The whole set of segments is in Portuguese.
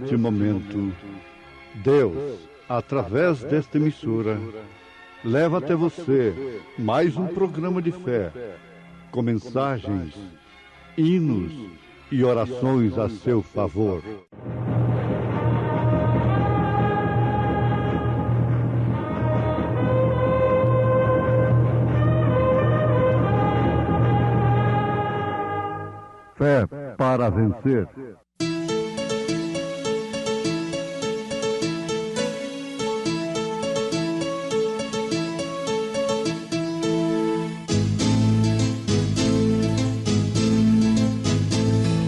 neste momento, Deus, através desta emissora, leva até você mais um programa de fé, com mensagens, hinos e orações a seu favor. Fé para vencer.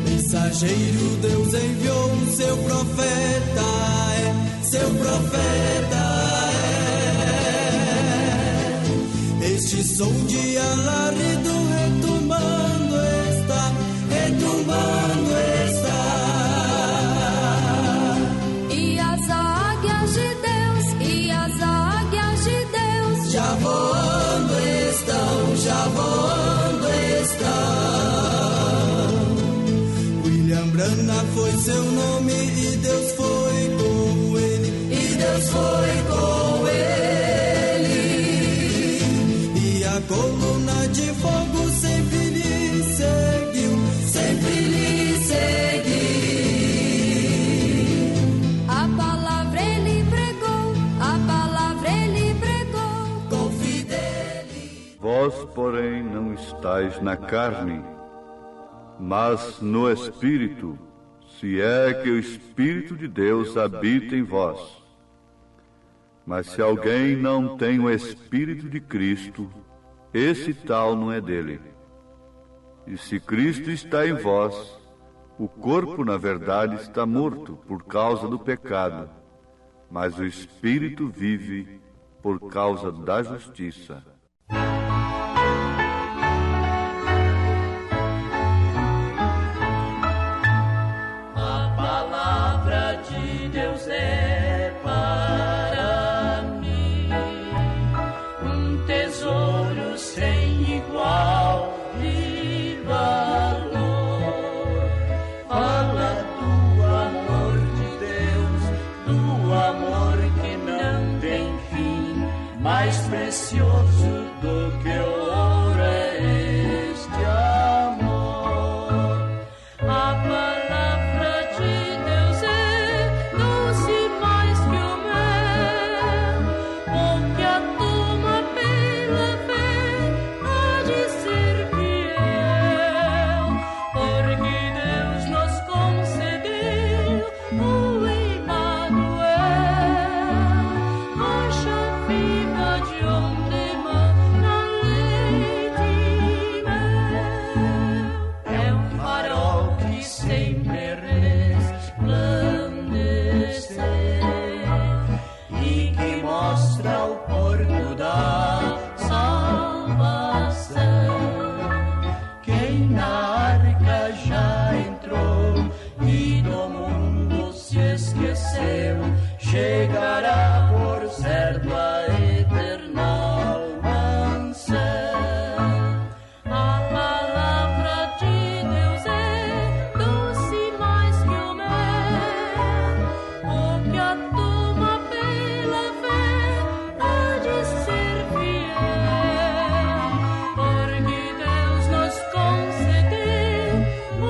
Mensageiro, Deus enviou o seu profeta, seu profeta é. Este som de alarido retumbando está, retumbando está. E as águias de Deus, e as águias de Deus já voando estão, já voando estão. William Branham foi seu nome e Deus foi com ele, e Deus foi com ele. E a coluna de fogo sempre lhe seguiu, sempre lhe seguiu. A palavra ele pregou, a palavra ele pregou com fidelidade. Vós, porém, não estáis na carne, mas no Espírito, se é que o Espírito de Deus habita em vós. Mas se alguém não tem o Espírito de Cristo, esse tal não é dele. E se Cristo está em vós, o corpo, na verdade, está morto por causa do pecado, mas o Espírito vive por causa da justiça. Deus é para mim um tesouro sem igual de valor. Fala do amor de Deus, do amor que não tem fim, mais precioso do que o ouro é este amor. A palavra de Deus é doce mais que o mel, o que a toma pela fé há de ser fiel, porque Deus nos concedeu o Emmanuel, rocha viva de onde mana leite e mel. É um farol que sempre resplandece e que mostra o porto da salvação. Quem na arca já entrou e do mundo se esqueceu, chegará por certo à eterna mansão. A palavra de Deus é doce mais que o mel, o que a toma pela fé há de ser fiel, porque Deus nos concedeu o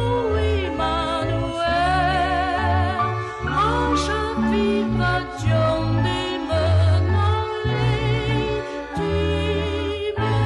Emmanuel, rocha viva de onde mana leite e mel.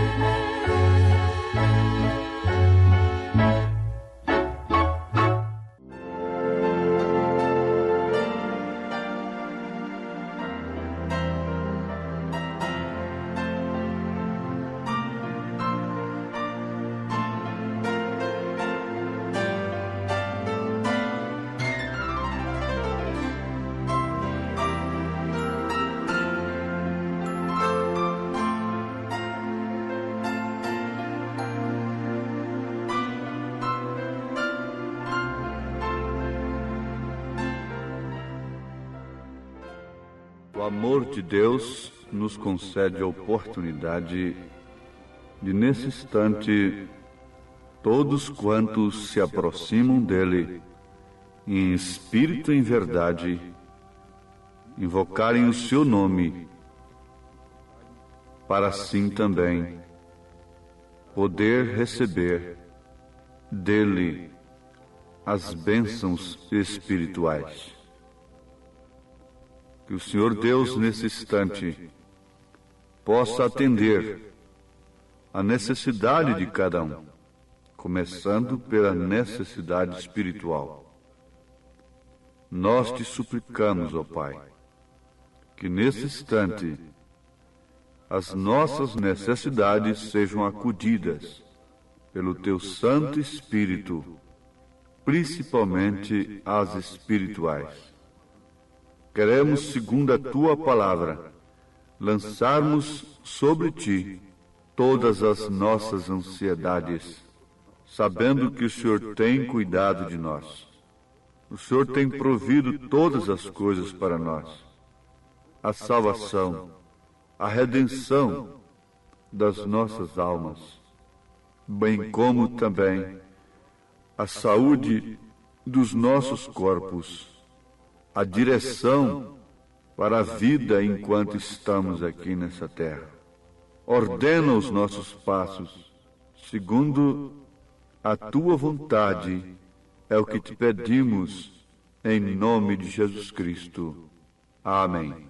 O amor de Deus nos concede a oportunidade de, nesse instante, todos quantos se aproximam dele, e em espírito e em verdade, invocarem o seu nome, para assim também poder receber dele as bênçãos espirituais. Que o Senhor Deus, nesse instante, possa atender a necessidade de cada um, começando pela necessidade espiritual. Nós te suplicamos, ó Pai, que nesse instante as nossas necessidades sejam acudidas pelo Teu Santo Espírito, principalmente as espirituais. Queremos, segundo a Tua palavra, lançarmos sobre Ti todas as nossas ansiedades, sabendo que o Senhor tem cuidado de nós. O Senhor tem provido todas as coisas para nós. A salvação, a redenção das nossas almas, bem como também a saúde dos nossos corpos, a direção para a vida enquanto estamos aqui nessa terra. Ordena os nossos passos, segundo a Tua vontade, é o que te pedimos, em nome de Jesus Cristo. Amém.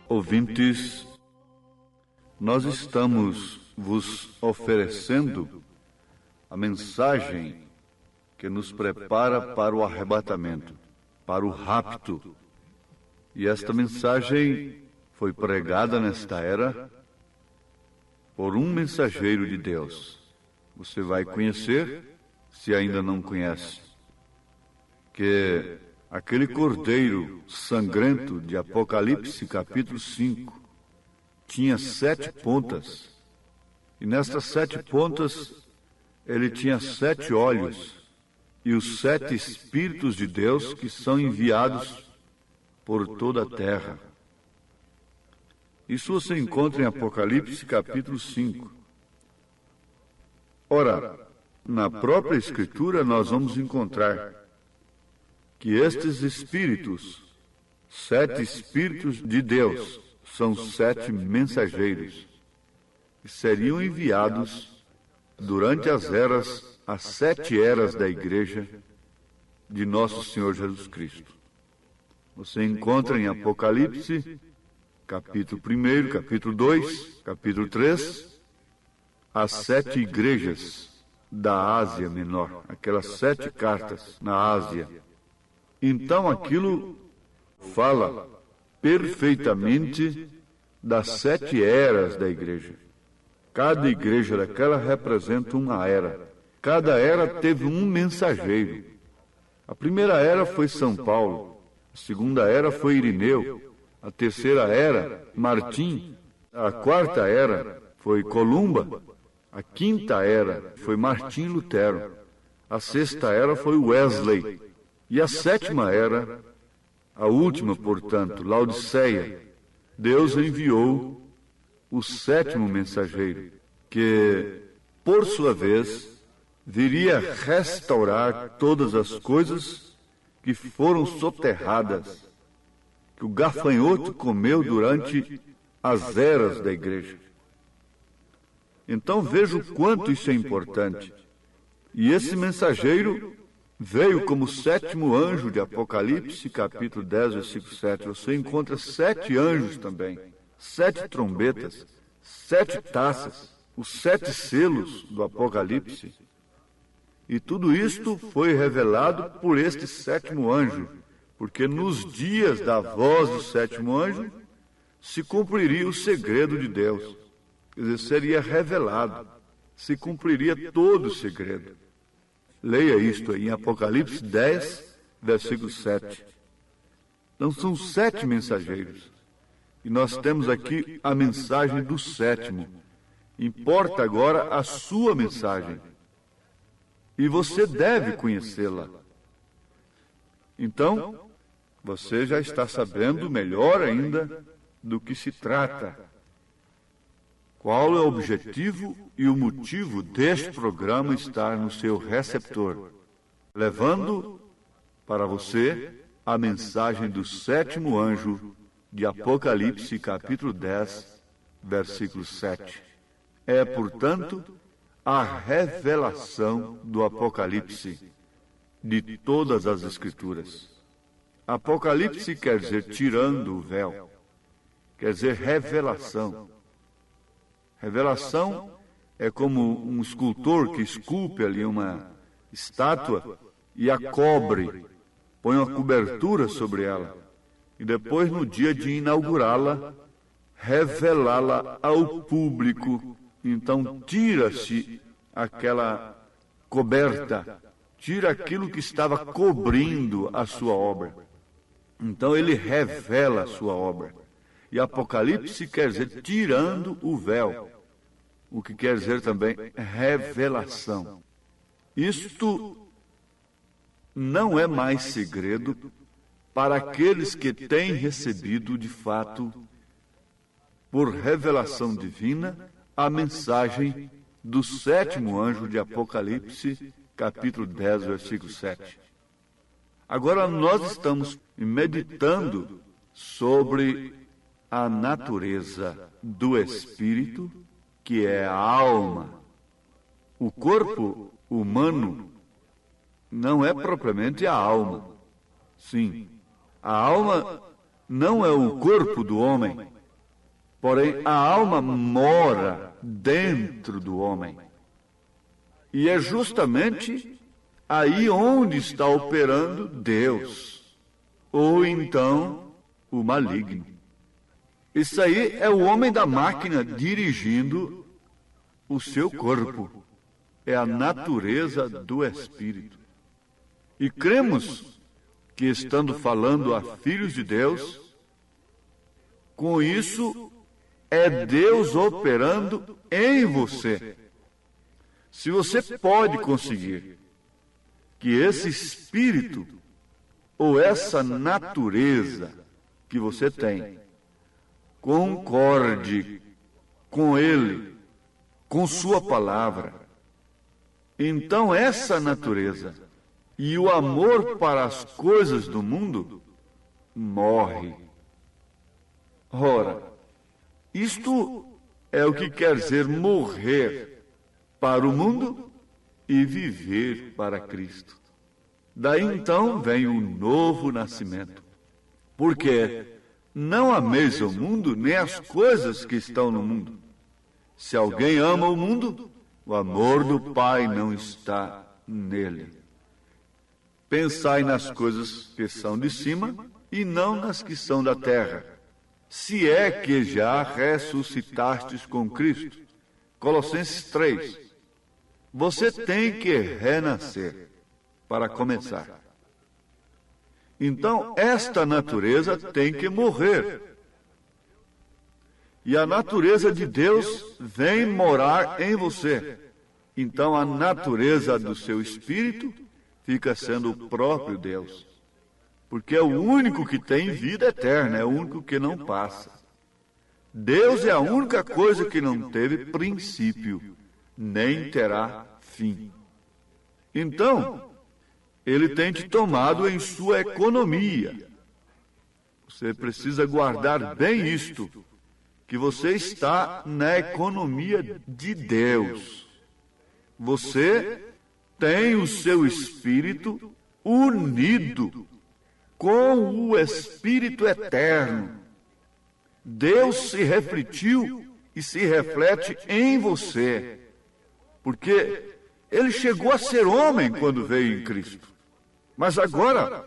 Ouvintes, nós estamos vos oferecendo a mensagem que nos prepara para o arrebatamento, para o rapto. E esta mensagem foi pregada nesta era por um mensageiro de Deus. Você vai conhecer, se ainda não conhece, que aquele cordeiro sangrento de Apocalipse, capítulo 5, tinha 7 pontas. E nestas 7 pontas, ele tinha 7 olhos e os 7 Espíritos de Deus que são enviados por toda a terra. Isso você encontra em Apocalipse, capítulo 5. Ora, na própria Escritura nós vamos encontrar que estes Espíritos, 7 Espíritos de Deus, são 7 mensageiros que seriam enviados durante as 7 eras da Igreja de Nosso Senhor Jesus Cristo. Você encontra em Apocalipse, capítulo 1, capítulo 2, capítulo 3, as 7 igrejas da Ásia Menor, aquelas 7 cartas na Ásia. Então aquilo fala perfeitamente das 7 eras da igreja. Cada igreja daquela representa uma era. Cada era teve um mensageiro. A primeira era foi São Paulo, a segunda era foi Irineu, a terceira era, Martim. A quarta era foi Columba. A quinta era foi Martim Lutero. A sexta era foi Wesley. E a sétima era, a última, portanto, Laodiceia. Deus enviou o 7º mensageiro, que, por sua vez, viria restaurar todas as coisas que foram soterradas, que o gafanhoto comeu durante as eras da igreja. Então veja o quanto isso é importante. E esse mensageiro veio como 7º anjo de Apocalipse, capítulo 10, versículo 7. Você encontra 7 anjos também, 7 trombetas, 7 taças, os 7 selos do Apocalipse. E tudo isto foi revelado por este 7º anjo, porque nos dias da voz do 7º anjo se cumpriria o segredo de Deus. Quer dizer, seria revelado, se cumpriria todo o segredo. Leia isto aí em Apocalipse 10, versículo 7. Então são 7 mensageiros. E nós temos aqui a mensagem do 7º. Importa agora a sua mensagem. E você deve conhecê-la. Então, você já está sabendo melhor ainda do que se trata. Qual é o objetivo e o motivo deste programa estar no seu receptor, levando para você a mensagem do 7º anjo de Apocalipse, capítulo 10, versículo 7. É, portanto, a revelação do Apocalipse de todas as Escrituras. Apocalipse quer dizer tirando o véu, quer dizer revelação. Revelação é como um escultor que esculpe ali uma estátua e a cobre, põe uma cobertura sobre ela. E depois, no dia de inaugurá-la, revelá-la ao público. Então, tira-se aquela coberta, tira aquilo que estava cobrindo a sua obra. Então, ele revela a sua obra. E Apocalipse quer dizer tirando o véu, o que quer dizer também revelação. Isto não é mais segredo para aqueles que têm recebido, de fato, por revelação divina, a mensagem do 7º anjo de Apocalipse, capítulo 10, versículo 7. Agora nós estamos meditando sobre a natureza do espírito, que é a alma. O corpo humano não é propriamente a alma. Sim, a alma não é o corpo do homem, porém a alma mora dentro do homem. E é justamente aí onde está operando Deus, ou então o maligno. Isso aí é o homem da máquina dirigindo o seu corpo. É a natureza do espírito. E cremos que, estando falando a filhos de Deus, com isso é Deus operando em você. Se você pode conseguir que esse espírito ou essa natureza que você tem concorde com Ele, com Sua palavra, então essa natureza e o amor para as coisas do mundo morre. Ora, isto é o que quer dizer morrer para o mundo e viver para Cristo. Daí então vem o novo nascimento. Porque não ameis o mundo, nem as coisas que estão no mundo. Se alguém ama o mundo, o amor do Pai não está nele. Pensai nas coisas que são de cima e não nas que são da terra, se é que já ressuscitastes com Cristo. Colossenses 3. Você tem que renascer, para começar. Então, esta natureza tem que morrer. E a natureza de Deus vem morar em você. Então, a natureza do seu espírito fica sendo o próprio Deus. Porque é o único que tem vida eterna, é o único que não passa. Deus é a única coisa que não teve princípio, nem terá fim. Então, Ele tem te tomado em sua economia. Você precisa guardar bem isto, que você está na economia de Deus. Você tem o seu espírito unido com o Espírito eterno. Deus se refletiu e se reflete em você, porque Ele chegou a ser homem quando veio em Cristo. Mas agora,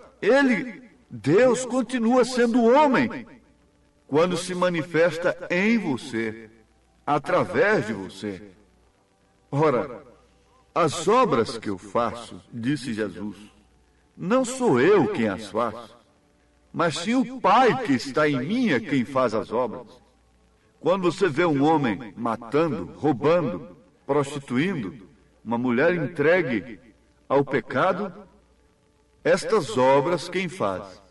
Deus, continua sendo homem quando se manifesta em você, através de você. Ora, as obras que eu faço, disse Jesus, não sou eu quem as faço, mas sim o Pai que está em mim é quem faz as obras. Quando você vê um homem matando, roubando, prostituindo, uma mulher entregue ao pecado, estas obras quem faz?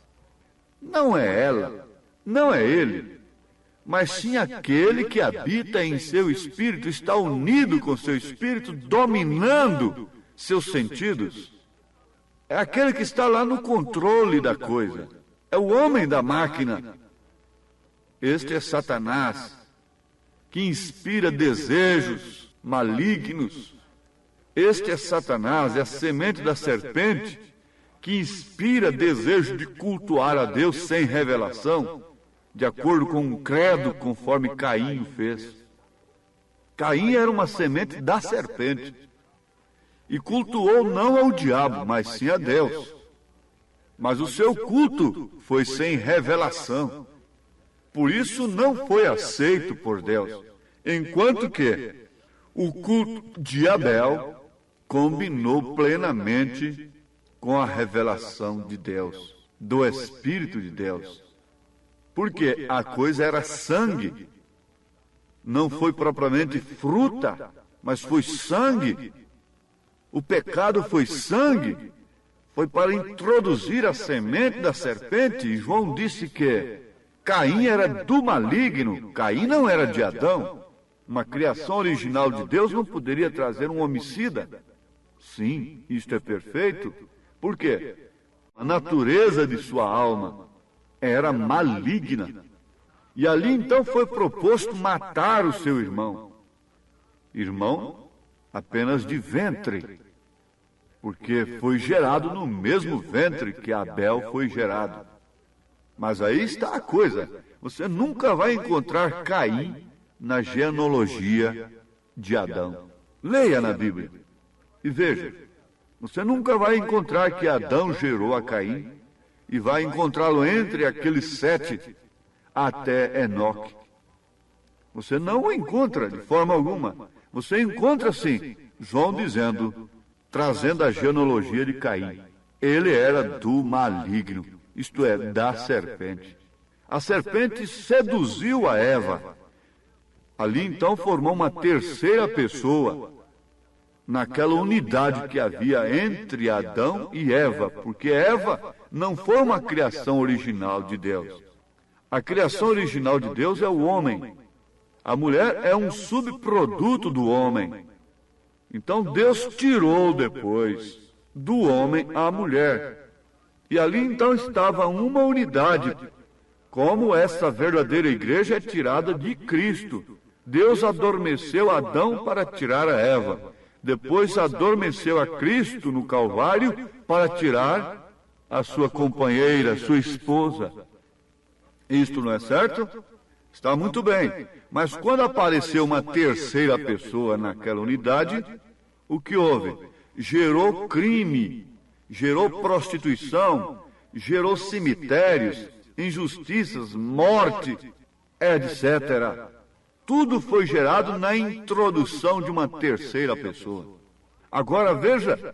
Não é ela, não é ele, mas sim aquele que habita em seu espírito, está unido com seu espírito, dominando seus sentidos. É aquele que está lá no controle da coisa. É o homem da máquina. Este é Satanás, que inspira desejos malignos. Este é Satanás, é a semente da serpente, que inspira desejo de cultuar a Deus sem revelação, de acordo com um credo conforme Caim o fez. Caim era uma semente da serpente e cultuou não ao diabo, mas sim a Deus. Mas o seu culto foi sem revelação. Por isso não foi aceito por Deus. Enquanto que o culto de Abel combinou plenamente com a revelação de Deus, do Espírito de Deus. Porque a coisa era sangue. Não foi propriamente fruta, mas foi sangue. O pecado foi sangue. Foi para introduzir a semente da serpente. E João disse que Caim era do maligno. Caim não era de Adão. Uma criação original de Deus não poderia trazer um homicida. Sim, isto é perfeito. Por quê? A natureza de sua alma era maligna. E ali então foi proposto matar o seu irmão. Irmão apenas de ventre, porque foi gerado no mesmo ventre que Abel foi gerado. Mas aí está a coisa. Você nunca vai encontrar Caim na genealogia de Adão. Leia na Bíblia e veja. Você nunca vai encontrar que Adão gerou a Caim e vai encontrá-lo entre aqueles 7 até Enoque. Você não o encontra de forma alguma. Você encontra, sim, João dizendo, trazendo a genealogia de Caim. Ele era do maligno, isto é, da serpente. A serpente seduziu a Eva. Ali então formou uma terceira pessoa, naquela unidade que havia entre Adão e Eva, porque Eva não foi uma criação original de Deus. A criação original de Deus é o homem. A mulher é um subproduto do homem. Então Deus tirou depois do homem a mulher. E ali então estava uma unidade, como essa verdadeira igreja é tirada de Cristo. Deus adormeceu Adão para tirar a Eva. Depois adormeceu a Cristo no Calvário para tirar a sua companheira, a sua esposa. Isto não é certo? Está muito bem. Mas quando apareceu uma terceira pessoa naquela unidade, o que houve? Gerou crime, gerou prostituição, gerou cemitérios, injustiças, morte, etc. Tudo foi gerado na introdução de uma terceira pessoa. Agora veja,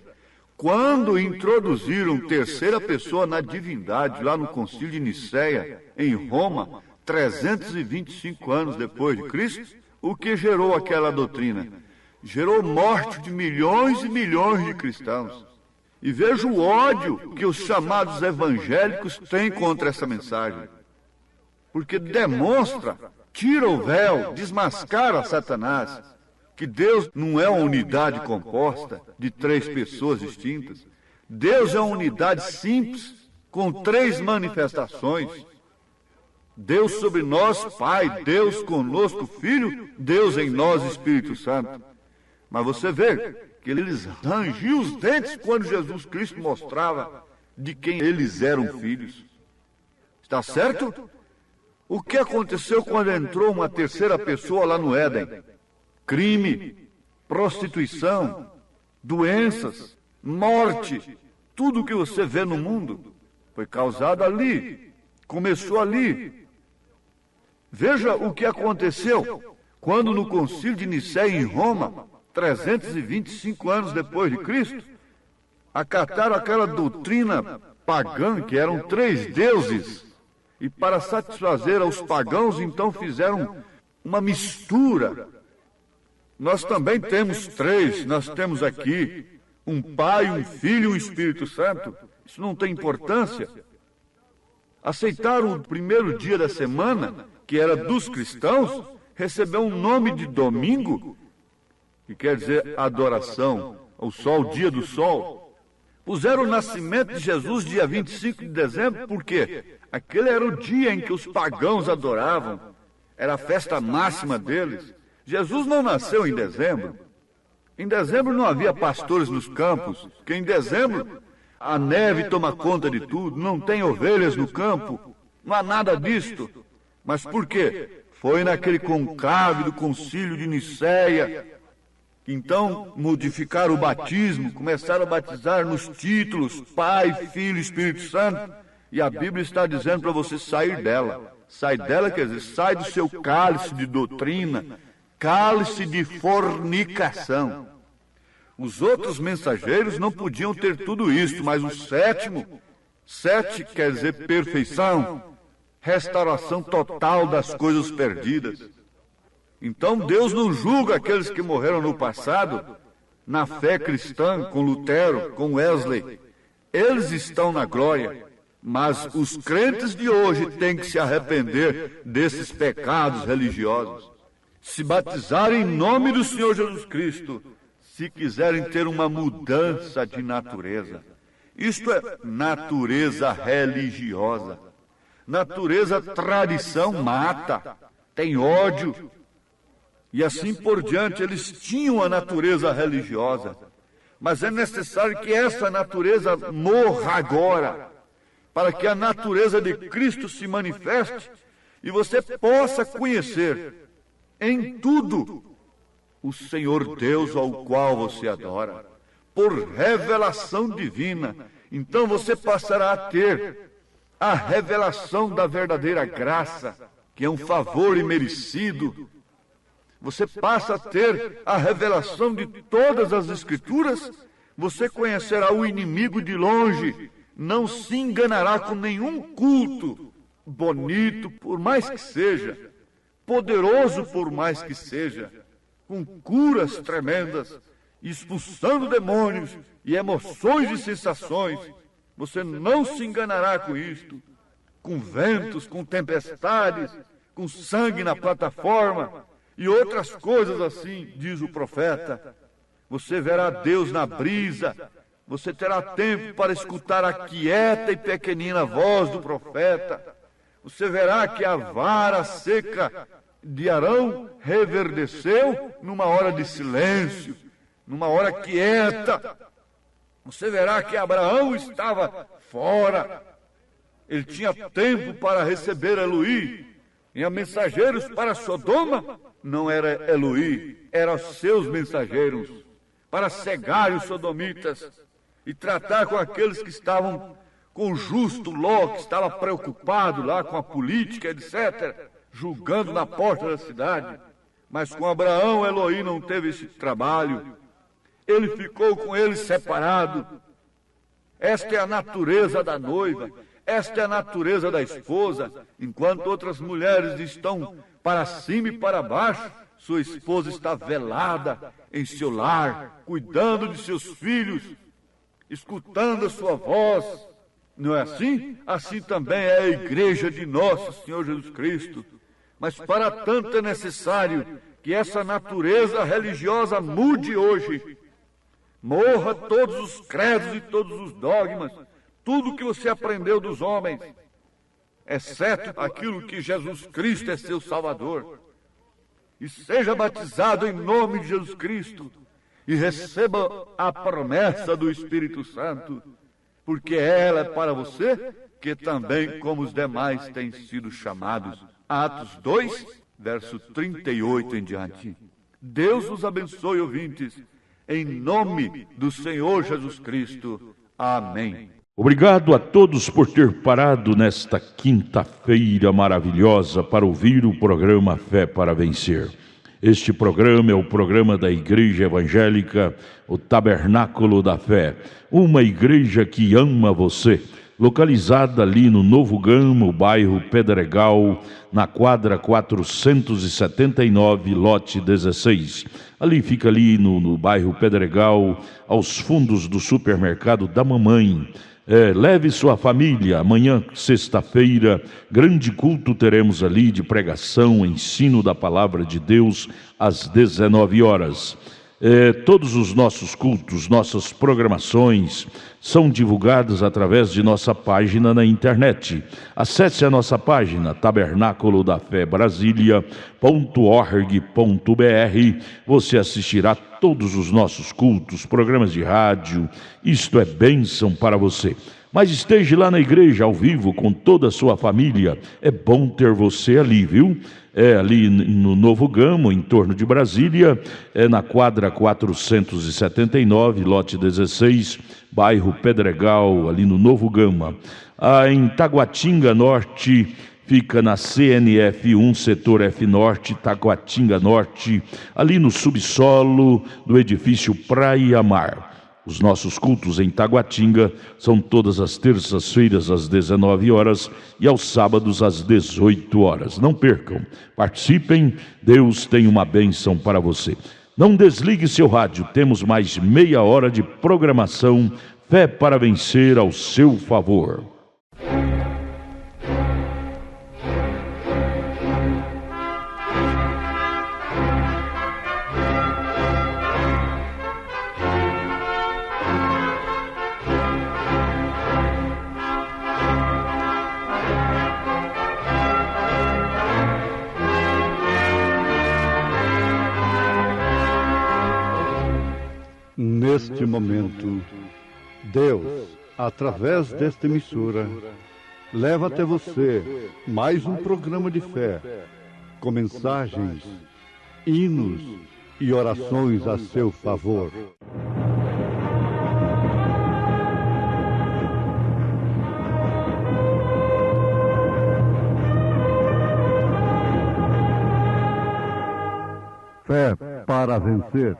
quando introduziram terceira pessoa na divindade, lá no Concílio de Nicéia, em Roma, 325 anos depois de Cristo, o que gerou aquela doutrina? Gerou morte de milhões e milhões de cristãos. E veja o ódio que os chamados evangélicos têm contra essa mensagem. Porque demonstra, tira o véu, desmascara Satanás, que Deus não é uma unidade composta de 3 pessoas distintas. Deus é uma unidade simples, com 3 manifestações. Deus sobre nós, Pai, Deus conosco, Filho, Deus em nós, Espírito Santo. Mas você vê que eles rangiam os dentes quando Jesus Cristo mostrava de quem eles eram filhos. Está certo? O que aconteceu quando entrou uma terceira pessoa lá no Éden? Crime, prostituição, doenças, morte, tudo o que você vê no mundo foi causado ali, começou ali. Veja o que aconteceu quando no Concílio de Nicéia em Roma, 325 anos depois de Cristo, acataram aquela doutrina pagã que eram 3 deuses. E para satisfazer aos pagãos, então fizeram uma mistura. Nós também temos 3, nós temos aqui um Pai, um Filho e um Espírito Santo. Isso não tem importância. Aceitaram o primeiro dia da semana, que que era dos cristãos, recebeu um nome de domingo, que quer dizer adoração ao sol, dia do sol. Puseram o nascimento de Jesus dia 25 de dezembro, porque aquele era o dia em que os pagãos adoravam, era a festa máxima deles. Jesus não nasceu em dezembro. Em dezembro não havia pastores nos campos, porque em dezembro a neve toma conta de tudo, não tem ovelhas no campo, não há nada disto. Mas por quê? Foi naquele conclave do concílio de Niceia, que então modificaram o batismo, começaram a batizar nos títulos Pai, Filho e Espírito Santo, e a Bíblia está dizendo para você sair dela. Sai dela, quer dizer, sai do seu cálice de doutrina, cálice de fornicação. Os outros mensageiros não podiam ter tudo isso, mas o sétimo, sete quer dizer perfeição, restauração total das coisas perdidas. Então Deus não julga aqueles que morreram no passado, na fé cristã, com Lutero, com Wesley. Eles estão na glória, mas os crentes de hoje têm que se arrepender desses pecados religiosos. Se batizarem em nome do Senhor Jesus Cristo, se quiserem ter uma mudança de natureza. Isto é natureza religiosa. Natureza tradição mata, tem ódio. E assim por diante, eles tinham a natureza religiosa. Mas é necessário que essa natureza morra agora, para que a natureza de Cristo se manifeste e você possa conhecer em tudo o Senhor Deus ao qual você adora, por revelação divina. Então você passará a ter a revelação da verdadeira graça, que é um favor imerecido. Você passa a ter a revelação de todas as Escrituras. Você conhecerá o inimigo de longe. Não se enganará com nenhum culto bonito, por mais que seja, poderoso por mais que seja, com curas tremendas, expulsando demônios e emoções e sensações. Você não se enganará com isto, com ventos, com tempestades, com sangue na plataforma e outras coisas assim, diz o profeta. Você verá Deus na brisa, você terá tempo para escutar a quieta e pequenina voz do profeta. Você verá que a vara seca de Arão reverdeceu numa hora de silêncio, numa hora quieta. Você verá que Abraão estava fora. Ele tinha tempo para receber Eloí. E a mensageiros para Sodoma, não era Eloí, eram seus mensageiros, para cegar os sodomitas e tratar com aqueles que estavam com o justo Ló, que estava preocupado lá com a política, etc., julgando na porta da cidade. Mas com Abraão, Eloí não teve esse trabalho. Ele ficou com ele separado. Esta é a natureza da noiva, esta é a natureza da esposa. Enquanto outras mulheres estão para cima e para baixo, sua esposa está velada em seu lar, cuidando de seus filhos, escutando a sua voz. Não é assim? Assim também é a igreja de nosso Senhor Jesus Cristo. Mas para tanto é necessário que essa natureza religiosa mude hoje. Morra todos os credos e todos os dogmas, tudo que você aprendeu dos homens, exceto aquilo que Jesus Cristo é seu Salvador. E seja batizado em nome de Jesus Cristo e receba a promessa do Espírito Santo, porque ela é para você, que também, como os demais, têm sido chamados. Atos 2, verso 38 em diante. Deus os abençoe, ouvintes, em nome do Senhor Jesus Cristo. Amém. Obrigado a todos por ter parado nesta quinta-feira maravilhosa para ouvir o programa Fé para Vencer. Este programa é o programa da Igreja Evangélica, o Tabernáculo da Fé, uma igreja que ama você, localizada ali no Novo Gama, bairro Pedregal, na quadra 479, lote 16. Ali fica ali no bairro Pedregal, aos fundos do supermercado da mamãe. Leve sua família. Amanhã, sexta-feira, grande culto teremos ali de pregação, ensino da palavra de Deus às 19 horas. Todos os nossos cultos, nossas programações são divulgadas através de nossa página na internet. Acesse a nossa página tabernaculodafebrasilia.org.br. Você assistirá todos os nossos cultos, programas de rádio. Isto é bênção para você. Mas esteja lá na igreja ao vivo com toda a sua família. É bom ter você ali, viu? Ali no Novo Gama, em torno de Brasília, na quadra 479, lote 16, bairro Pedregal, ali no Novo Gama. Em Taguatinga Norte, fica na CNF 1, setor F Norte, Taguatinga Norte, ali no subsolo do edifício Praia Mar. Os nossos cultos em Taguatinga são todas as terças-feiras às 19 horas e aos sábados às 18 horas. Não percam, participem, Deus tem uma bênção para você. Não desligue seu rádio, temos mais meia hora de programação, Fé para Vencer ao seu favor. Neste momento, Deus, através desta emissora, leva até você mais um programa de fé, com mensagens, hinos e orações a seu favor. Fé para vencer.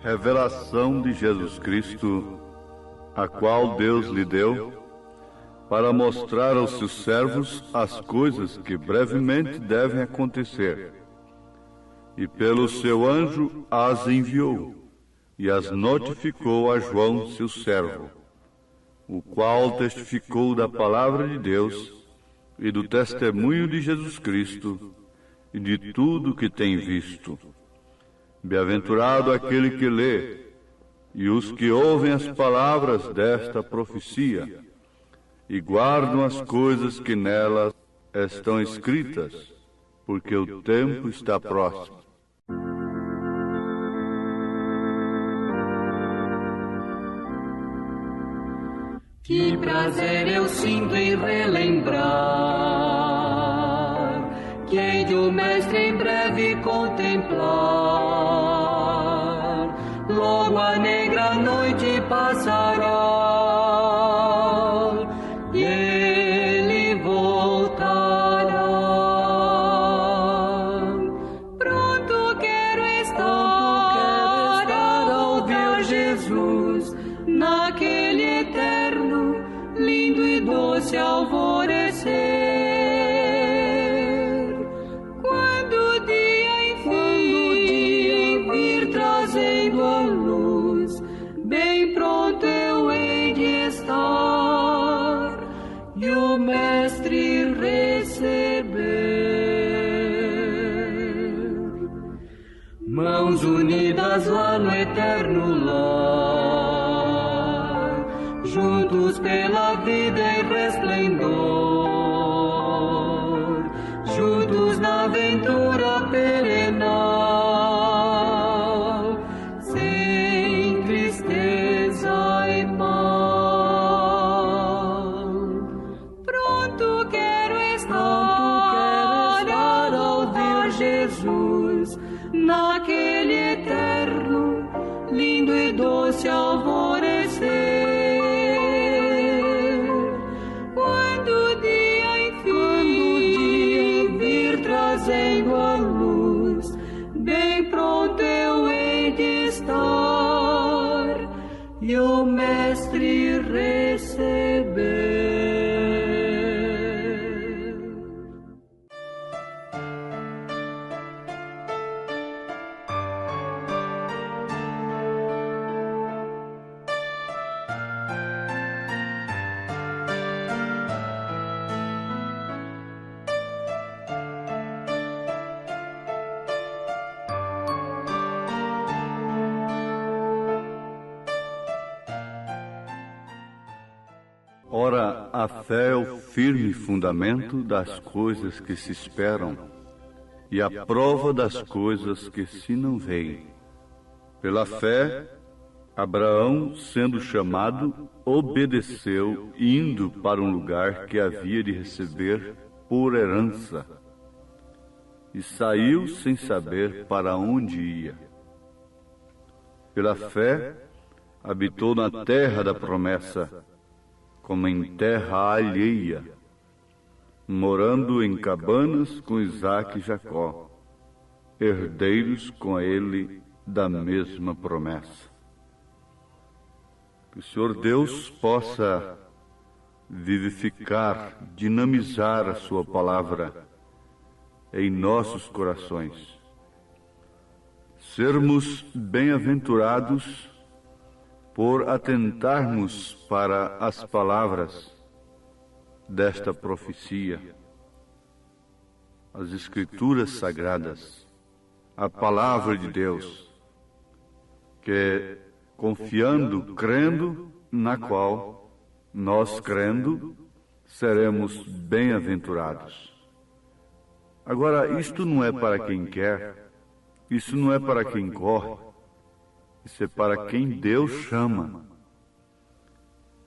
Revelação de Jesus Cristo, a qual Deus lhe deu, para mostrar aos seus servos as coisas que brevemente devem acontecer. E pelo seu anjo as enviou, e as notificou a João, seu servo, o qual testificou da palavra de Deus e do testemunho de Jesus Cristo e de tudo que tem visto. Bem-aventurado aquele que lê e os que ouvem as palavras desta profecia e guardam as coisas que nelas estão escritas, porque o tempo está próximo. Que prazer eu sinto em relembrar que hei de o Mestre em breve contemplar. Logo a negra noite passará e ele voltará. Pronto quero estar ao ver Jesus naquele eterno, lindo e doce alvorecer. Quando o dia enfim vir trazendo a luz, bem pronto eu hei de estar e o Mestre receber. Mãos unidas lá no eterno lar, juntos pela vida em resplendor, juntos na aventura perenal, sem tristeza e mal. Pronto quero estar ao ver Jesus naquele eterno, lindo e doce alvorecer. Trazendo a luz, bem pronto e o Mestre receber. Ora, a fé é o firme fundamento das coisas que se esperam e a prova das coisas que se não veem. Pela fé, Abraão, sendo chamado, obedeceu, indo para um lugar que havia de receber por herança, e saiu sem saber para onde ia. Pela fé, habitou na terra da promessa, como em terra alheia, morando em cabanas com Isaque e Jacó, herdeiros com ele da mesma promessa. Que o Senhor Deus possa vivificar, dinamizar a sua palavra em nossos corações. Sermos bem-aventurados por atentarmos para as palavras desta profecia, as Escrituras Sagradas, a Palavra de Deus, que confiando, crendo, na qual nós crendo, seremos bem-aventurados. Agora, isto não é para quem quer, isso não é para quem corre, isso é para quem Deus chama.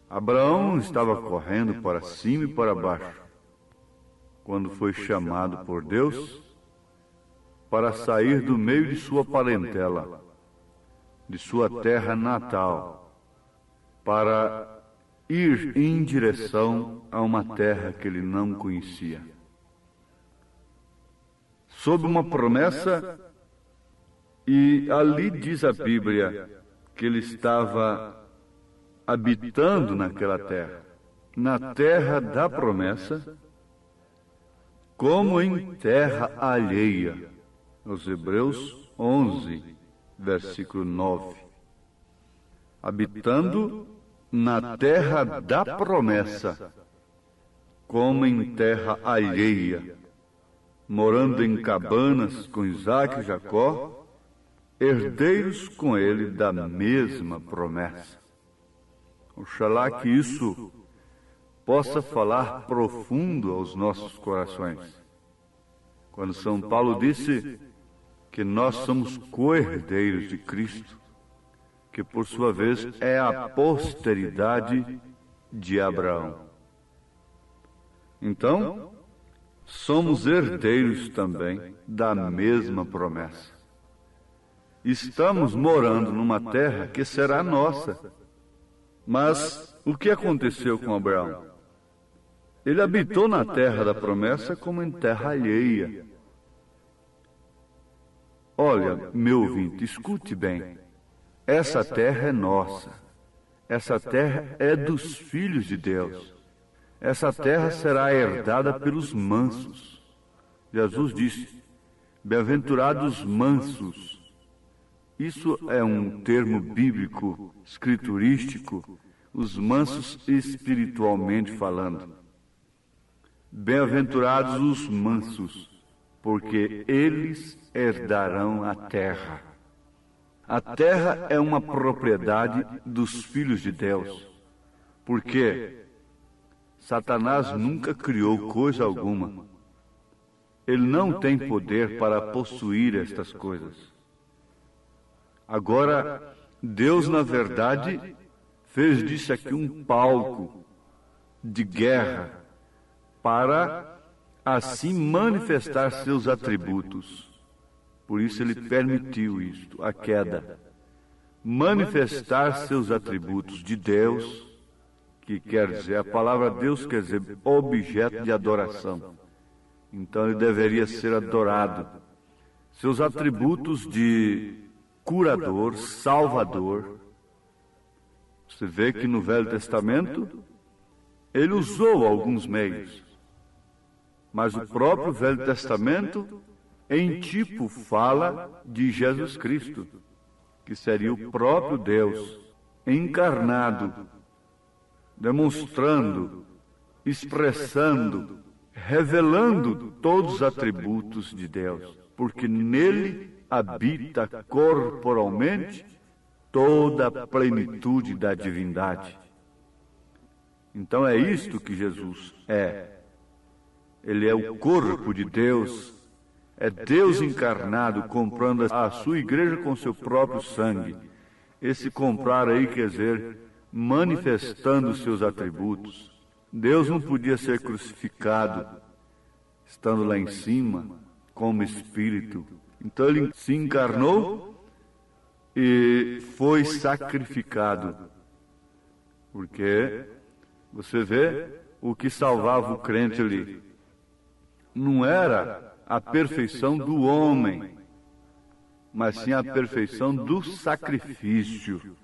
Abraão estava correndo para cima e para baixo, quando foi chamado por Deus para sair do meio de sua parentela, de sua terra natal, para ir em direção a uma terra que ele não conhecia. Sob uma promessa. E ali diz a Bíblia que ele estava habitando naquela terra, na terra da promessa, como em terra alheia. Os Hebreus 11, versículo 9. Habitando na terra da promessa, como em terra alheia, morando em cabanas com Isaque e Jacó, herdeiros com ele da mesma promessa. Oxalá que isso possa falar profundo aos nossos corações. Quando São Paulo disse que nós somos co-herdeiros de Cristo, que por sua vez é a posteridade de Abraão. Então, somos herdeiros também da mesma promessa. Estamos morando numa terra que será nossa. Mas o que aconteceu com Abraão? Ele habitou na terra da promessa como em terra alheia. Olha, meu ouvinte, escute bem. Essa terra é nossa. Essa terra é dos filhos de Deus. Essa terra será herdada pelos mansos. Jesus disse: bem-aventurados mansos. Isso é um termo bíblico, escriturístico, os mansos espiritualmente falando. Bem-aventurados os mansos, porque eles herdarão a terra. A terra é uma propriedade dos filhos de Deus, porque Satanás nunca criou coisa alguma. Ele não tem poder para possuir estas coisas. Agora, Deus, na verdade, fez disso aqui um palco de guerra para, assim, manifestar seus atributos. Por isso ele permitiu isto, a queda. Manifestar seus atributos de Deus, que quer dizer, a palavra Deus quer dizer objeto de adoração. Então ele deveria ser adorado. Seus atributos de curador, salvador. Você vê que no Velho Testamento ele usou alguns meios, mas o próprio Velho Testamento, em tipo, fala de Jesus Cristo, que seria o próprio Deus encarnado, demonstrando, expressando, revelando todos os atributos de Deus, porque nele habita corporalmente toda a plenitude da divindade. Então é isto que Jesus é. Ele é o corpo de Deus, é Deus encarnado comprando a sua igreja com seu próprio sangue. Esse comprar aí quer dizer manifestando os seus atributos. Deus não podia ser crucificado estando lá em cima como espírito. Então ele se encarnou e foi sacrificado. Porque você vê o que salvava o crente ali. Não era a perfeição do homem, mas sim a perfeição do sacrifício.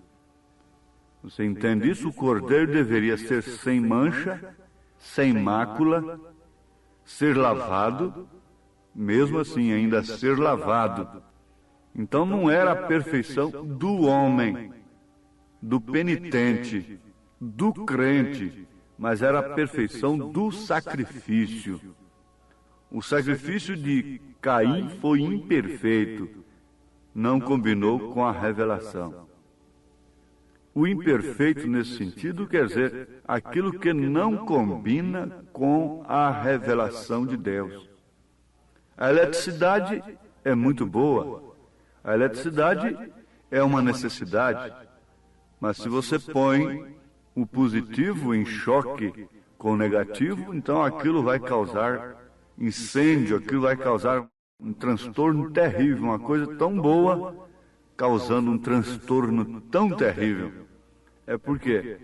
Você entende isso? O cordeiro deveria ser sem mancha, sem mácula, ser lavado, mesmo assim ainda ser lavado. Então não era a perfeição do homem, do penitente, do crente, mas era a perfeição do sacrifício. O sacrifício de Caim foi imperfeito, não combinou com a revelação. O imperfeito nesse sentido quer dizer aquilo que não combina com a revelação de Deus. A eletricidade é muito boa, a eletricidade é uma necessidade, mas se você põe o positivo em choque com o negativo, então aquilo vai causar incêndio, aquilo vai causar um transtorno terrível, uma coisa tão boa, causando um transtorno tão terrível. É porque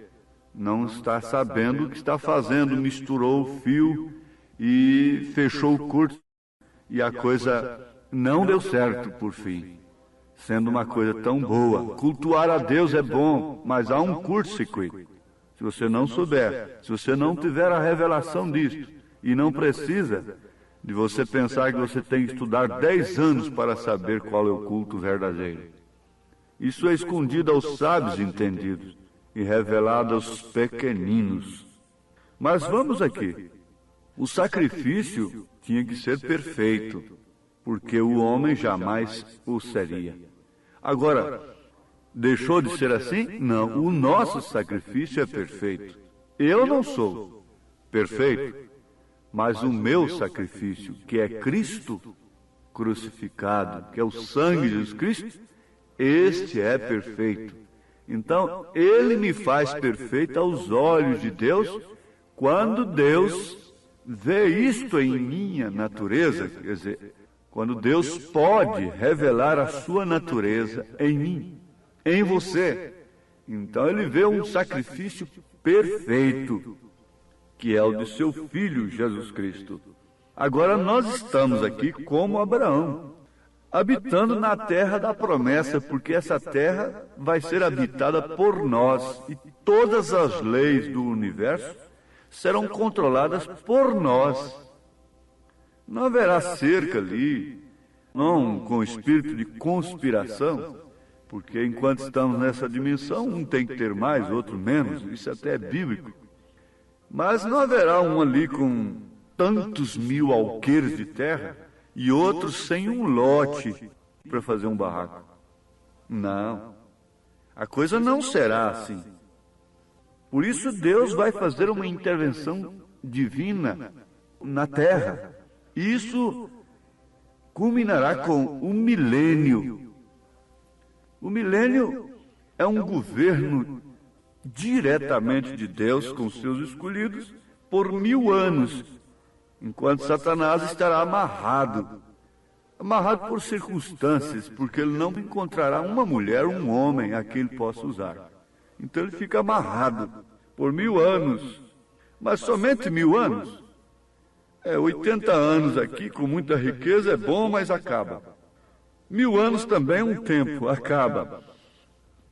não está sabendo o que está fazendo, misturou o fio e fechou o curto, e a coisa não deu certo por fim, sendo uma coisa tão boa. Cultuar a Deus é bom, mas há um curto-circuito. Se você não souber, se você não tiver a revelação disso, e não precisa de você pensar que você tem que estudar 10 anos para saber qual é o culto verdadeiro. Isso é escondido aos sábios entendidos e revelado aos pequeninos. Mas vamos aqui. O sacrifício tinha que ser perfeito, porque o homem jamais o seria. Agora, deixou de ser assim? Não, o nosso sacrifício é perfeito. Eu não sou perfeito, mas o meu sacrifício, que é Cristo crucificado, que é o sangue de Jesus Cristo, este é perfeito. Então, ele me faz perfeito aos olhos de Deus, quando Deus vê isto em minha natureza, quer dizer, quando Deus pode revelar a sua natureza em mim, em você. Então ele vê um sacrifício perfeito, que é o de seu Filho Jesus Cristo. Agora nós estamos aqui como Abraão, habitando na terra da promessa, porque essa terra vai ser habitada por nós, e todas as leis do universo serão controladas por nós. Não haverá cerca ali, não com espírito de conspiração, porque enquanto estamos nessa dimensão, um tem que ter mais, outro menos, isso até é bíblico. Mas não haverá um ali com tantos mil alqueires de terra e outros sem um lote para fazer um barraco. Não, a coisa não será assim. Por isso Deus vai fazer uma intervenção divina na terra. Isso culminará com o milênio. O milênio é um governo diretamente de Deus com seus escolhidos por 1000 anos, enquanto Satanás estará amarrado por circunstâncias, porque ele não encontrará uma mulher, um homem a quem ele possa usar. Então ele fica amarrado por 1000 anos, mas somente 1000 anos. 80 anos aqui com muita riqueza é bom, mas acaba. 1000 anos também é um tempo, acaba.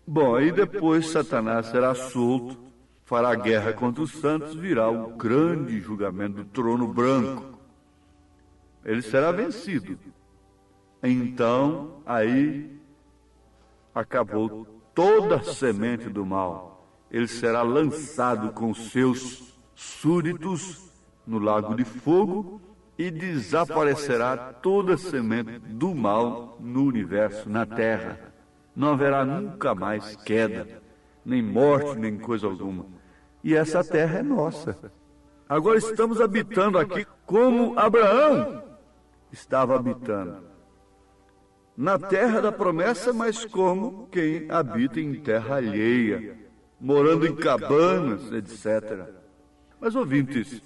Bom, aí depois Satanás será solto, fará guerra contra os santos, virá o grande julgamento do trono branco. Ele será vencido. Então, aí acabou toda a semente do mal. Ele será lançado com seus súditos no lago de fogo e desaparecerá toda a semente do mal no universo, na terra. Não haverá nunca mais queda, nem morte, nem coisa alguma. E essa terra é nossa. Agora estamos habitando aqui como Abraão estava habitando. Na terra da promessa, mas como quem habita em terra alheia, morando em cabanas, etc. Mas, ouvintes,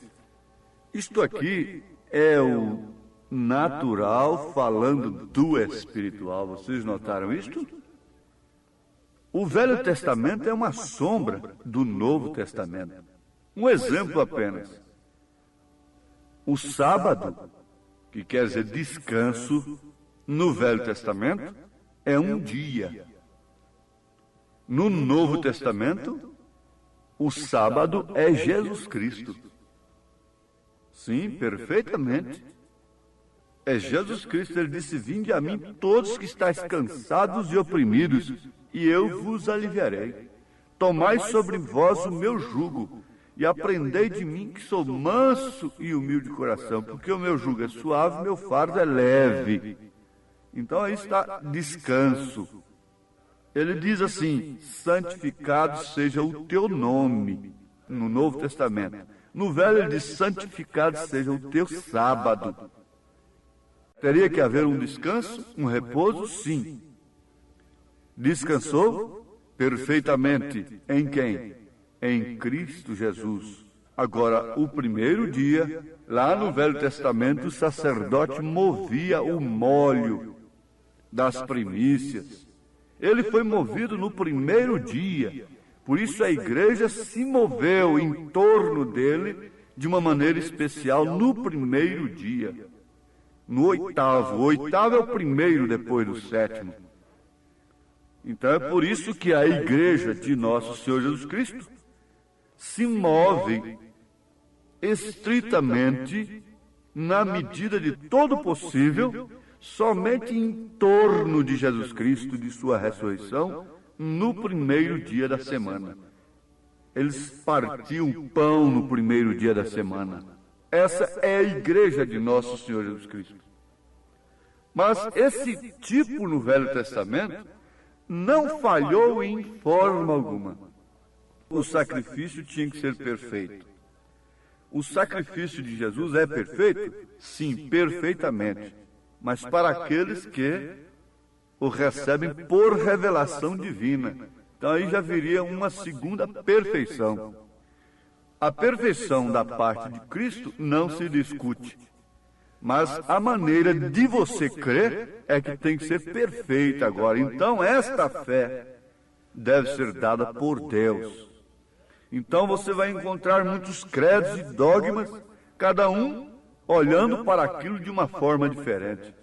isto aqui é o natural falando do espiritual. Vocês notaram isto? O Velho Testamento é uma sombra do Novo Testamento. Um exemplo apenas. O sábado, que quer dizer descanso, no Velho Testamento, é um dia. No Novo Testamento, o sábado é Jesus Cristo. Sim, perfeitamente. É Jesus Cristo. Ele disse: vinde a mim todos que estáis cansados e oprimidos, e eu vos aliviarei. Tomai sobre vós o meu jugo, e aprendei de mim, que sou manso e humilde de coração, porque o meu jugo é suave, meu fardo é leve. Então aí está descanso. Ele diz assim: santificado seja o teu nome, no Novo Testamento. No Velho ele diz: santificado seja o teu sábado. Teria que haver um descanso, um repouso? Sim. Descansou perfeitamente. Em quem? Em Cristo Jesus. Agora, o primeiro dia, lá no Velho Testamento, o sacerdote movia o molho das primícias. Ele foi movido no primeiro dia. Por isso a igreja se moveu em torno dele de uma maneira especial no primeiro dia. No oitavo. O oitavo é o primeiro depois do sétimo. Então é por isso que a igreja de nosso Senhor Jesus Cristo se move estritamente, na medida de todo possível, somente em torno de Jesus Cristo, de sua ressurreição, no primeiro dia da semana. Eles partiam pão no primeiro dia da semana. Essa é a igreja de nosso Senhor Jesus Cristo. Mas esse tipo no Velho Testamento não falhou em forma alguma. O sacrifício tinha que ser perfeito. O sacrifício de Jesus é perfeito? Sim, perfeitamente. Mas para aqueles que o recebem por revelação divina. Então aí já viria uma segunda perfeição. A perfeição da parte de Cristo não se discute. Mas a maneira de você crer é que tem que ser perfeita agora. Então esta fé deve ser dada por Deus. Então você vai encontrar muitos credos e dogmas, cada um olhando para aquilo de uma forma diferente.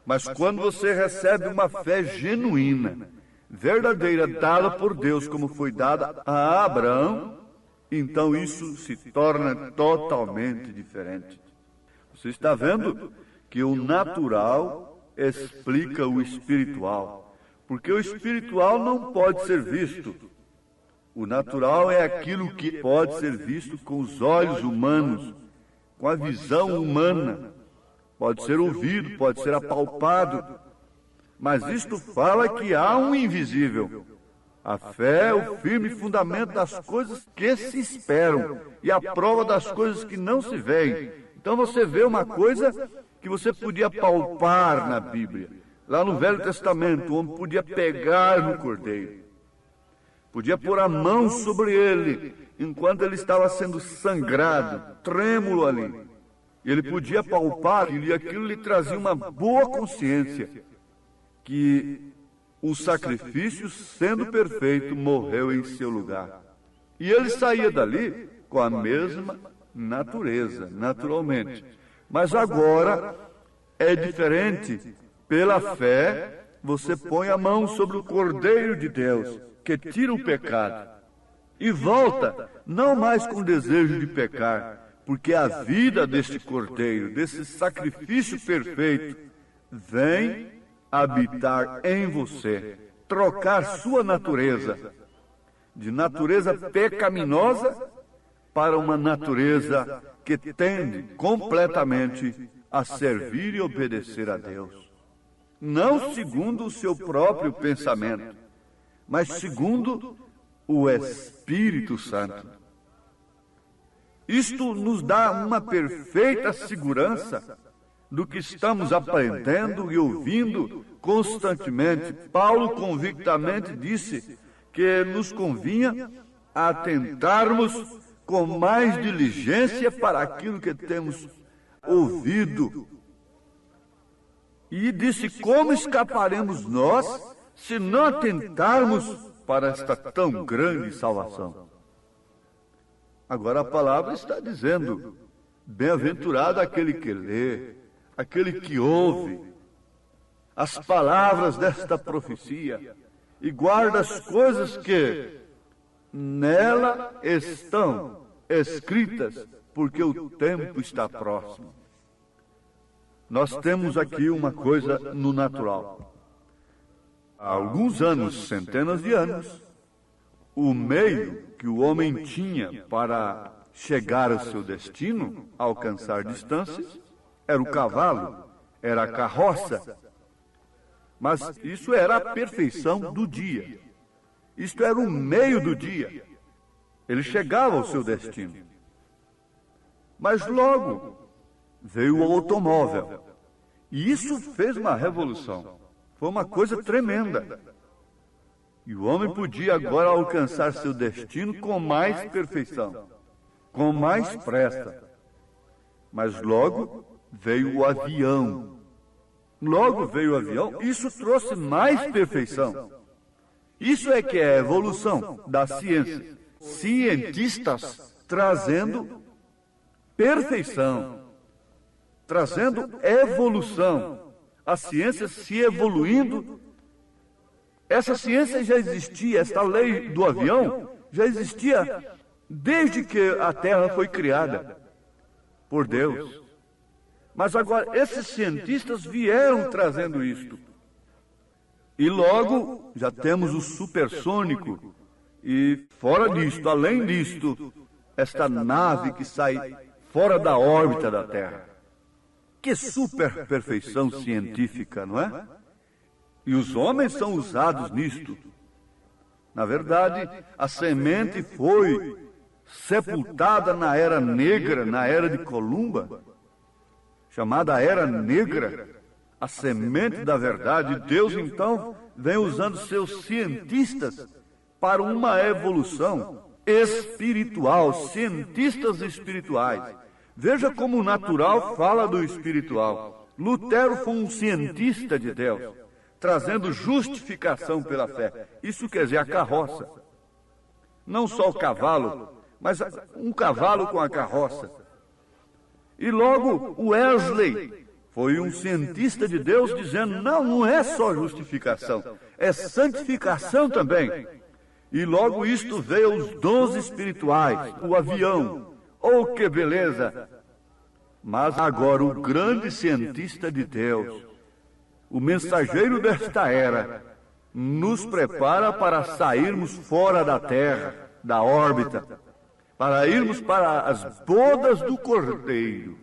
Mas quando você recebe uma fé genuína, verdadeira, dada por Deus, como foi dada a Abraão, então isso se torna totalmente diferente. Você está vendo que o natural explica o espiritual, porque o espiritual não pode ser visto. O natural é aquilo que pode ser visto com os olhos humanos, com a visão humana. Pode ser ouvido, pode ser apalpado. Mas isto fala que há um invisível. A fé é o firme fundamento das coisas que se esperam e a prova das coisas que não se veem. Então você vê uma coisa que você podia palpar na Bíblia. Lá no Velho Testamento, o homem podia pegar no cordeiro. Podia pôr a mão sobre ele enquanto ele estava sendo sangrado, trêmulo ali. Ele podia palpar aquilo, e aquilo lhe trazia uma boa consciência que o sacrifício, sendo perfeito, morreu em seu lugar. E ele saía dali com a mesma natureza, naturalmente. Mas agora é diferente, Pela fé, você põe a mão sobre o Cordeiro de Deus, que tira o pecado, e volta, não mais com desejo de pecar, porque a vida deste Cordeiro, desse sacrifício perfeito, vem habitar em você, trocar sua natureza, de natureza pecaminosa para uma natureza que tende completamente a servir e obedecer a Deus. Não segundo o seu próprio pensamento, mas segundo o Espírito Santo. Isto nos dá uma perfeita segurança do que estamos aprendendo e ouvindo constantemente. Paulo convictamente disse que nos convinha atentarmos com mais diligência para aquilo que temos ouvido. E disse: como escaparemos nós se não atentarmos para esta tão grande salvação? Agora a palavra está dizendo: bem-aventurado aquele que lê, aquele que ouve as palavras desta profecia e guarda as coisas que nela estão escritas, porque o tempo está próximo. Nós temos aqui uma coisa no natural. Há alguns anos, centenas de anos, o meio que o homem tinha para chegar ao seu destino, alcançar distâncias, era o cavalo, era a carroça. Mas isso era a perfeição do dia. Isto era o meio do dia. Ele chegava ao seu destino. Mas logo veio o automóvel. E isso fez uma revolução. Foi uma coisa tremenda. E o homem podia agora alcançar seu destino com mais perfeição, com mais pressa. Mas logo veio o avião. Logo veio o avião, isso trouxe mais perfeição. Isso é que é a evolução da ciência. Cientistas trazendo perfeição, trazendo evolução. A ciência se evoluindo. Essa ciência já existia, esta lei do avião já existia desde que a Terra foi criada por Deus. Mas agora esses cientistas vieram trazendo isto. E logo já temos o supersônico. E fora disto, além disto, esta nave que sai fora da órbita da Terra. Que super perfeição científica, não é? E os homens são usados nisto. Na verdade, a semente foi sepultada na Era Negra, na Era de Columba, chamada Era Negra, a semente da verdade. Deus, então, vem usando seus cientistas para uma evolução espiritual, cientistas espirituais. Veja como o natural fala do espiritual. Lutero foi um cientista de Deus, trazendo justificação pela fé. Isso quer dizer a carroça. Não só o cavalo, mas um cavalo com a carroça. E logo o Wesley foi um cientista de Deus dizendo: não é só justificação, é santificação também. E logo isto veio os dons espirituais, o avião. Oh, que beleza! Mas agora o grande cientista de Deus, o mensageiro desta era, nos prepara para sairmos fora da Terra, da órbita, para irmos para as bodas do Cordeiro.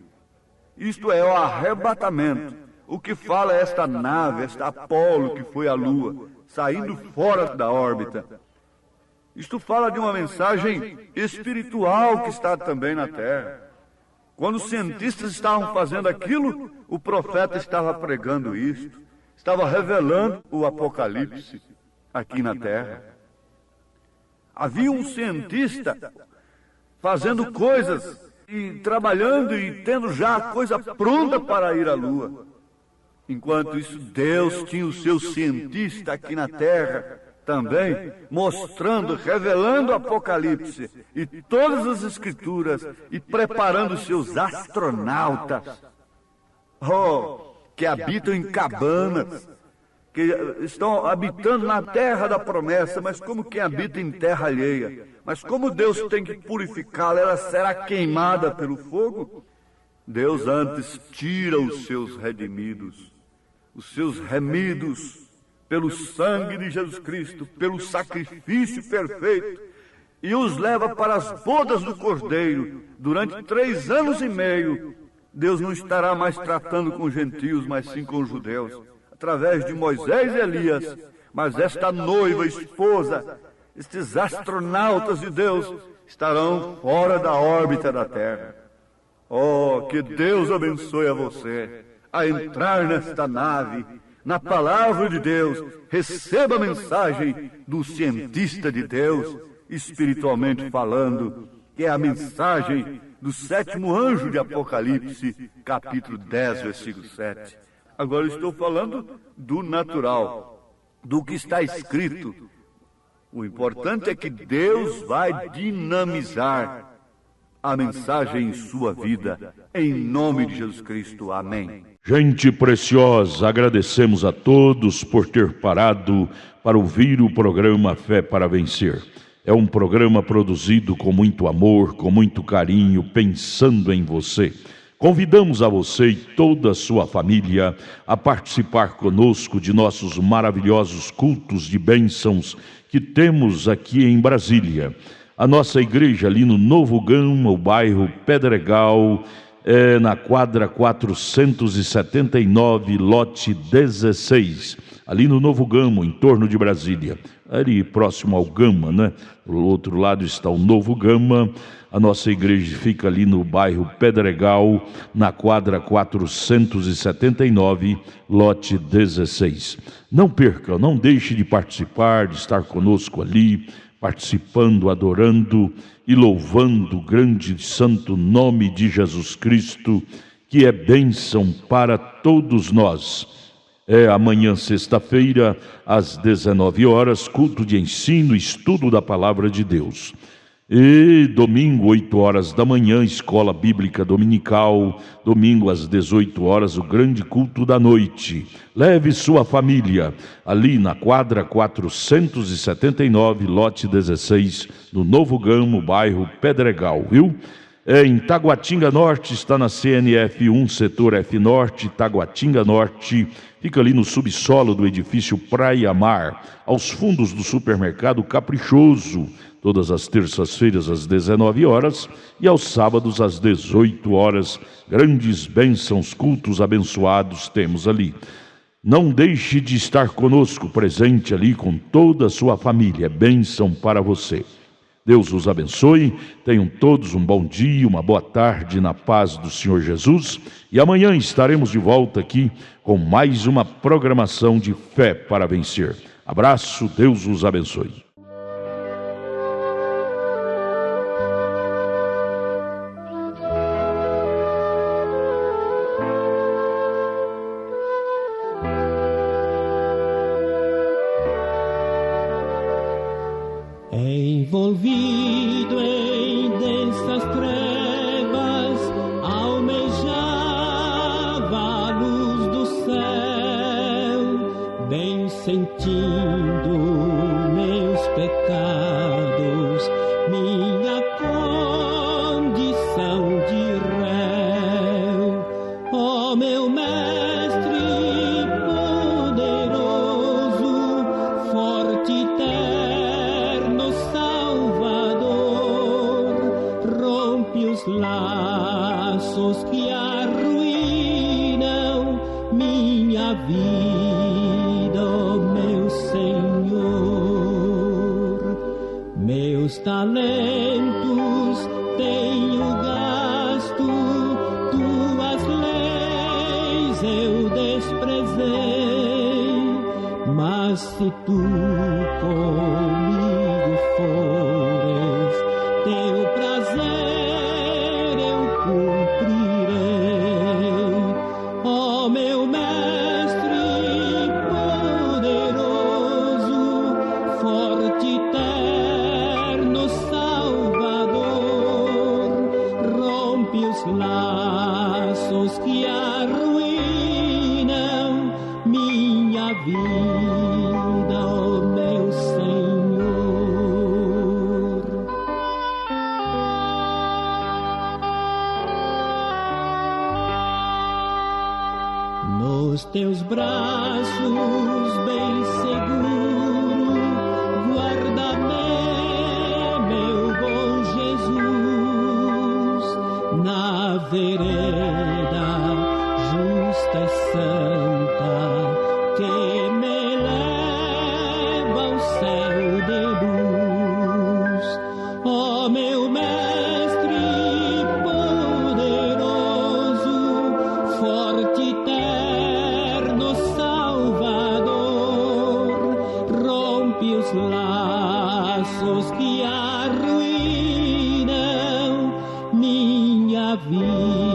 Isto é o arrebatamento. O que fala é esta nave, esta Apolo que foi à Lua, saindo fora da órbita. Isto fala de uma mensagem espiritual que está também na Terra. Quando os cientistas estavam fazendo aquilo, o profeta estava pregando isto, estava revelando o Apocalipse aqui na Terra. Havia um cientista fazendo coisas e trabalhando e tendo já a coisa pronta para ir à Lua. Enquanto isso, Deus tinha o seu cientista aqui na Terra também, mostrando, revelando o Apocalipse e todas as Escrituras e preparando seus astronautas. Oh, que habitam em cabanas, que estão habitando na terra da promessa, mas como quem habita em terra alheia. Mas como Deus tem que purificá-la, ela será queimada pelo fogo. Deus antes tira os seus redimidos, os seus remidos, pelo sangue de Jesus Cristo, pelo sacrifício perfeito, e os leva para as bodas do Cordeiro. Durante 3 anos e meio, Deus não estará mais tratando com gentios, mas sim com os judeus, através de Moisés e Elias. Mas esta noiva, esposa, estes astronautas de Deus, estarão fora da órbita da Terra. Oh, que Deus abençoe a você a entrar nesta nave, na palavra de Deus. Receba a mensagem do cientista de Deus, espiritualmente falando, que é a mensagem do 7º anjo de Apocalipse, capítulo 10, versículo 7. Agora estou falando do natural, do que está escrito. O importante é que Deus vai dinamizar a mensagem em sua vida, em nome de Jesus Cristo. Amém. Gente preciosa, agradecemos a todos por ter parado para ouvir o programa Fé para Vencer. É um programa produzido com muito amor, com muito carinho, pensando em você. Convidamos a você e toda a sua família a participar conosco de nossos maravilhosos cultos de bênçãos que temos aqui em Brasília. A nossa igreja ali no Novo Gama, o bairro Pedregal, na quadra 479, lote 16, ali no Novo Gama, em torno de Brasília, ali próximo ao Gama, né? Do outro lado está o Novo Gama. A nossa igreja fica ali no bairro Pedregal, na quadra 479, lote 16. Não perca, não deixe de participar, de estar conosco ali, participando, adorando e louvando o grande e santo nome de Jesus Cristo, que é bênção para todos nós. Amanhã, sexta-feira, às 19 horas, culto de ensino e estudo da Palavra de Deus. E domingo, 8 horas da manhã, escola bíblica dominical. Domingo, às 18 horas, o grande culto da noite. Leve sua família ali na quadra 479, lote 16, no Novo Gama, bairro Pedregal, viu? Em Taguatinga Norte, está na CNF 1, setor F Norte, Taguatinga Norte. Fica ali no subsolo do edifício Praia Mar, aos fundos do supermercado Caprichoso. Todas as terças-feiras às 19 horas e aos sábados às 18 horas. Grandes bênçãos, cultos abençoados temos ali. Não deixe de estar conosco, presente ali com toda a sua família. É bênção para você. Deus os abençoe. Tenham todos um bom dia, uma boa tarde na paz do Senhor Jesus. E amanhã estaremos de volta aqui com mais uma programação de Fé para Vencer. Abraço, Deus os abençoe. Envolvido em densas trevas, almejava a luz do céu, bem sentindo meus pecados, minha condição de réu. Ó meu mestre poderoso, forte e eterno Salvador, rompe os laços que arruinam minha vida, ó meu Senhor. Meus talentos tenho gasto, tuas leis eu desprezei, mas se tu comigo fores, teu prazer eu cumprirei. Ó meu mestre poderoso, forte e eterno Salvador, rompe os laços que arruinam vida, ó meu Senhor. Nos teus braços bem seguro, guarda-me, meu bom Jesus, na vereda justa e santa que me leva ao céu de luz. Ó meu mestre poderoso, forte e eterno Salvador, rompe os laços que arruinam minha vida.